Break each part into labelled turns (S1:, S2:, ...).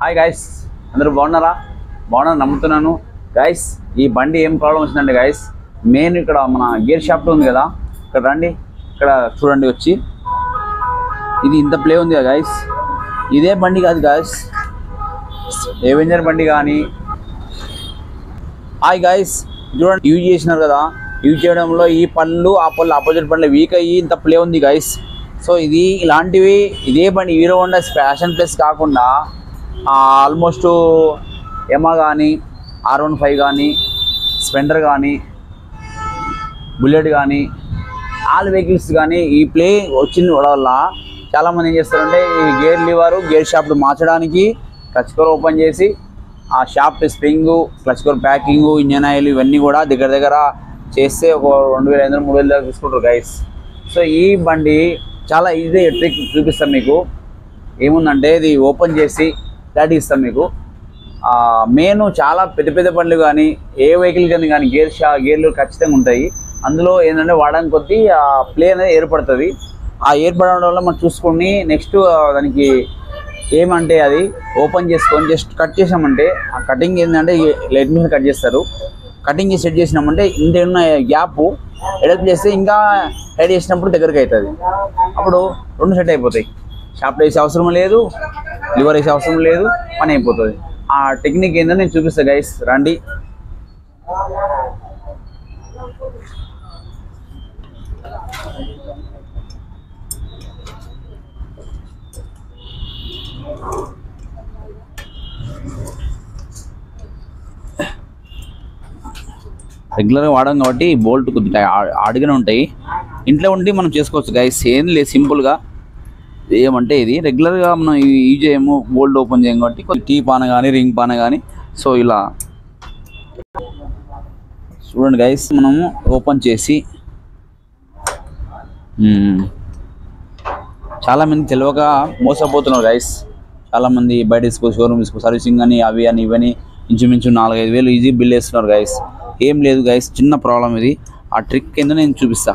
S1: Hi guys, అందరూ బాగున్నారా? నమ్ముతున్నాను గైస్. ఈ బండి ఏం ప్రాబ్లం వచ్చిందంటే గైస్, మెయిన్ ఇక్కడ మన గేర్ షాఫ్ట్ ఉంది కదా, ఇక్కడ రండి, ఇక్కడ చూడండి వచ్చి, ఇది ఇంత ప్లే ఉంది కదా గైస్, ఇదే బండి కాదు గైస్, ఎవెంజర్ బండి కానీ. హాయ్ గైస్, చూడండి యూజ్ చేసినారు కదా, యూజ్ చేయడంలో ఈ పళ్ళు ఆ పళ్ళు ఆపోజిట్ పళ్ళు వీక్ అయ్యి ఇంత ప్లే ఉంది గైస్. సో ఇది ఇలాంటివి ఇదే బండి హీరో హోండా ప్యాషన్ ప్లస్ కాకుండా ఆల్మోస్ట్ యమా కానీ, R15 కానీ, స్పెండర్ కానీ, బుల్లెట్ కానీ, ఆల్ వెహికల్స్ కానీ ఈ ప్లే వచ్చిన వల్ల చాలామంది ఏం చేస్తారంటే ఈ గేర్ లివరు గేర్ షాఫ్ట్ మార్చడానికి క్లచ్ కవర్ ఓపెన్ చేసి ఆ shaft spring, clutch cover packing, engine oil ఇవన్నీ కూడా దగ్గర చేస్తే ఒక 2500-3000 దాకా తీసుకుంటారు గైస్. సో ఈ బండి చాలా ఈజీ ట్రిక్ చూపిస్తాం మీకు. ఏముందంటే ఇది ఓపెన్ చేసి క్లారిటీ ఇస్తాం మీకు. మెయిన్ చాలా పెద్ద బండ్లు కానీ ఏ వెహికల్ కానీ గేర్లు ఖచ్చితంగా ఉంటాయి. అందులో ఏంటంటే వాడడానికి కొద్దీ ఆ ప్లే అనేది ఏర్పడుతుంది. ఆ ఏర్పడడం వల్ల మనం చూసుకొని నెక్స్ట్ దానికి ఏమంటే అది ఓపెన్ చేసుకొని జస్ట్ కట్ చేసామంటే ఆ కటింగ్ ఏంటంటే లైట్ మీద కట్ చేస్తారు. కటింగ్ సెట్ చేసినామంటే ఇంత ఉన్న గ్యాప్ ఎడప్ చేస్తే ఇంకా టైట్ చేసినప్పుడు దగ్గరికి అవుతుంది. అప్పుడు రెండు సెట్ అయిపోతాయి. షాఫ్ట్ వేసే అవసరం లేదు, లివర్ వేసే అవసరం లేదు, పని అయిపోతుంది. ఆ టెక్నిక్ ఏంటో నేను చూపిస్తాను గైస్, రండి. రెగ్యులర్గా వాడడం కాబట్టి బోల్ట్ కొద్దిగా ఆడిగానే ఉంటాయి. ఇంట్లో ఉండి మనం చేసుకోవచ్చు గైస్, ఏం లేదు, సింపుల్గా. ఏమంటే ఇది రెగ్యులర్గా మనం యూజ్ చేయము, బోల్ట్ ఓపెన్ చేయం కాబట్టి కొద్దిగా టీ పాన కానీ రింగ్ పాన కానీ. సో ఇలా చూడండి గైస్, మనము ఓపెన్ చేసి చాలామంది తెలియక మోసపోతున్నారు గైస్. చాలామంది బయట షోరూమ్ సర్వీసింగ్ అని అవి అని ఇవని ఇంచుమించు 4-5 వేలు ఈజీ బిల్ వేస్తున్నారు గైస్. ఏం లేదు గైస్, చిన్న ప్రాబ్లం ఇది. ఆ ట్రిక్ ఏందో నేను చూపిస్తా.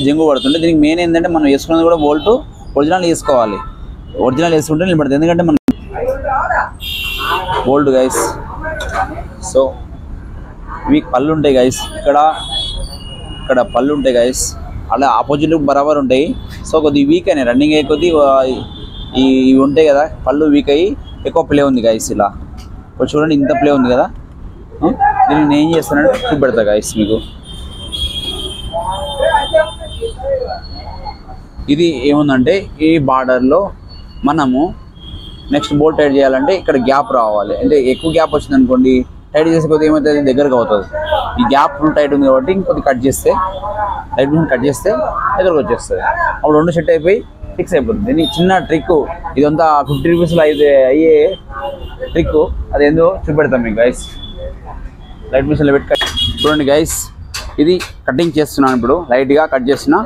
S1: జంగు పడుతుంటే దీనికి మెయిన్ ఏంటంటే మనం వేసుకున్నది కూడా బోల్ట్ ఒరిజినల్ వేసుకోవాలి. ఒరిజినల్ వేసుకుంటే నిలబడుతుంది, ఎందుకంటే మనం బోల్ట్ గైస్. సో ఇవి పళ్ళు ఉంటాయి గైస్, ఇక్కడ పళ్ళు ఉంటాయి గైస్, అలా ఆపోజిట్ బరాబర్ ఉంటాయి. సో కొద్దిగా వీక్ అయినాయి, రన్నింగ్ అయ్యే కొద్ది ఇవి ఉంటాయి కదా, పళ్ళు వీక్ అయ్యి ఎక్కువ ప్లే ఉంది గైస్. ఇలా ఇప్పుడు చూడండి, ఇంత ప్లే ఉంది కదా. దీన్ని నేను ఏం చేస్తానంటే చూపెడతా గైస్ మీకు. ఇది ఏముందంటే ఈ బార్డర్లో మనము నెక్స్ట్ బోల్ట్ టైట్ చేయాలంటే ఇక్కడ గ్యాప్ రావాలి. అంటే ఎక్కువ గ్యాప్ వచ్చింది అనుకోండి, టైట్ చేసే కొద్దిగా ఏమవుతుంది, దగ్గరకు అవుతుంది. ఈ గ్యాప్ ఫుల్ టైట్ ఉంది కాబట్టి ఇంకొద్ది కట్ చేస్తే దగ్గరకు వచ్చేస్తుంది. అప్పుడు రెండు సెట్ అయిపోయి ఫిక్స్ అయిపోతుంది. దీన్ని చిన్న ట్రిక్, ఇదంతా 50 రూపీస్లో అయ్యే ట్రిక్, అదేందో చూపెడతాం మీకు గైస్. లైట్ మిషన్లో పెట్టి చూడండి గైస్, ఇది కటింగ్ చేస్తున్నాను. ఇప్పుడు లైట్గా కట్ చేస్తున్నా.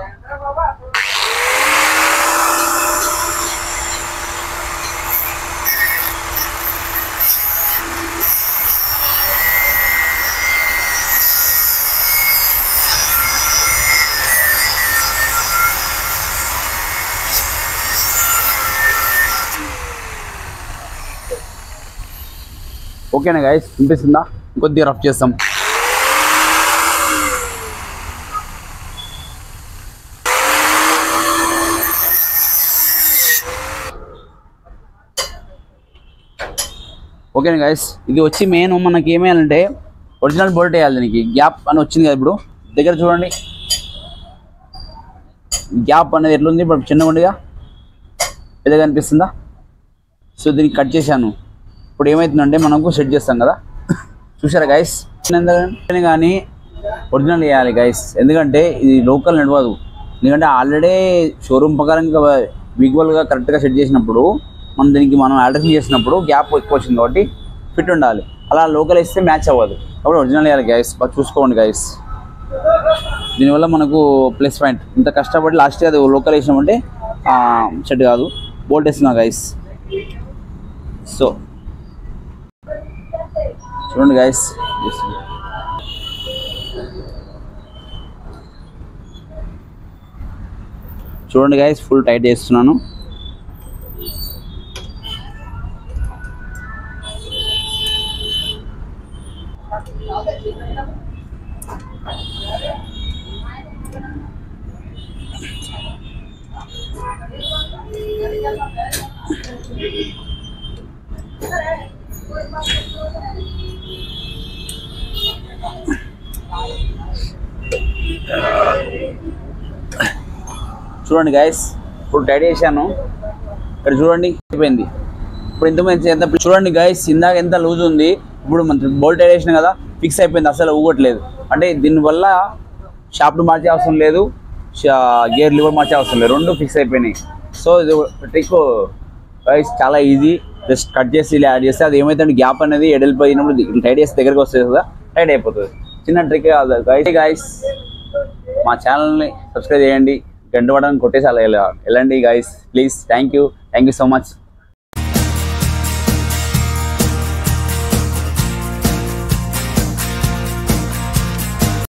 S1: ఓకేనా గైస్, వినిపిస్తుందా? కొద్దిగా రఫ్ చేస్తాం. ఓకేనా గైస్, ఇది వచ్చి మెయిన్ మనకి ఏమేయాలంటే ఒరిజినల్ బోల్ట్ వేయాలి. దీనికి గ్యాప్ అని వచ్చింది కదా, ఇప్పుడు దగ్గర చూడండి గ్యాప్ అనేది ఎట్లుంది. ఇప్పుడు చిన్నగా ఉండిగా పెద్దగా అనిపిస్తుందా? సో దీనికి కట్ చేశాను. ఇప్పుడు ఏమవుతుందంటే మనకు సెట్ చేస్తాం కదా, చూసారా గైస్. కానీ ఒరిజినల్ వేయాలి గైస్, ఎందుకంటే ఇది లోకల్ నడవదు. ఎందుకంటే ఆల్రెడీ షోరూమ్ ప్రకారం విజువల్గా కరెక్ట్గా సెట్ చేసినప్పుడు మనం ఆల్టరేషన్ చేసినప్పుడు గ్యాప్ ఎక్కువ వచ్చింది కాబట్టి ఫిట్ ఉండాలి. అలా లోకల్ వేస్తే మ్యాచ్ అవ్వదు, అప్పుడు ఒరిజినల్ వేయాలి గైస్. చూసుకోండి గైస్, దీనివల్ల మనకు ప్లస్ పాయింట్. ఇంత కష్టపడి లాస్ట్ అది లోకల్ వేసినామంటే సెట్ కాదు. బోల్ట్ వేస్తున్నా గైస్. సో చూడండి గైస్, ఫుల్ టైట్ చేస్తున్నాను. చూడండి గైస్, ఇప్పుడు టైట్ చేశాను. ఇక్కడ చూడండి అయిపోయింది. ఇప్పుడు ఇంతమంది ఎంత చూడండి గైస్, ఇందాక ఎంత లూజ్ ఉంది, ఇప్పుడు మన బోల్ట్ టైట్ చేసిన కదా ఫిక్స్ అయిపోయింది, అసలు ఊగట్లేదు. అంటే దీనివల్ల షాఫ్ట్ మార్చే అవసరం లేదు, గేర్ లివర్ మార్చే అవసరం లేదు, రెండు ఫిక్స్ అయిపోయినాయి. సో ఇది ట్రిక్ గైస్, చాలా ఈజీ. జస్ట్ కట్ చేసి ఇలా యాడ్ చేస్తే అది ఏమైతే గ్యాప్ అనేది ఎడలిపోయినప్పుడు టైట్ చేస్తే దగ్గరికి వస్తుంది కదా, టైట్ అయిపోతుంది. చిన్న ట్రిక్ కాదు గైస్. మా ఛానల్ని సబ్స్క్రైబ్ చేయండి, గంట పడడానికి కొట్టేసి అలా వెళ్ళండి guys please. Thank you so much.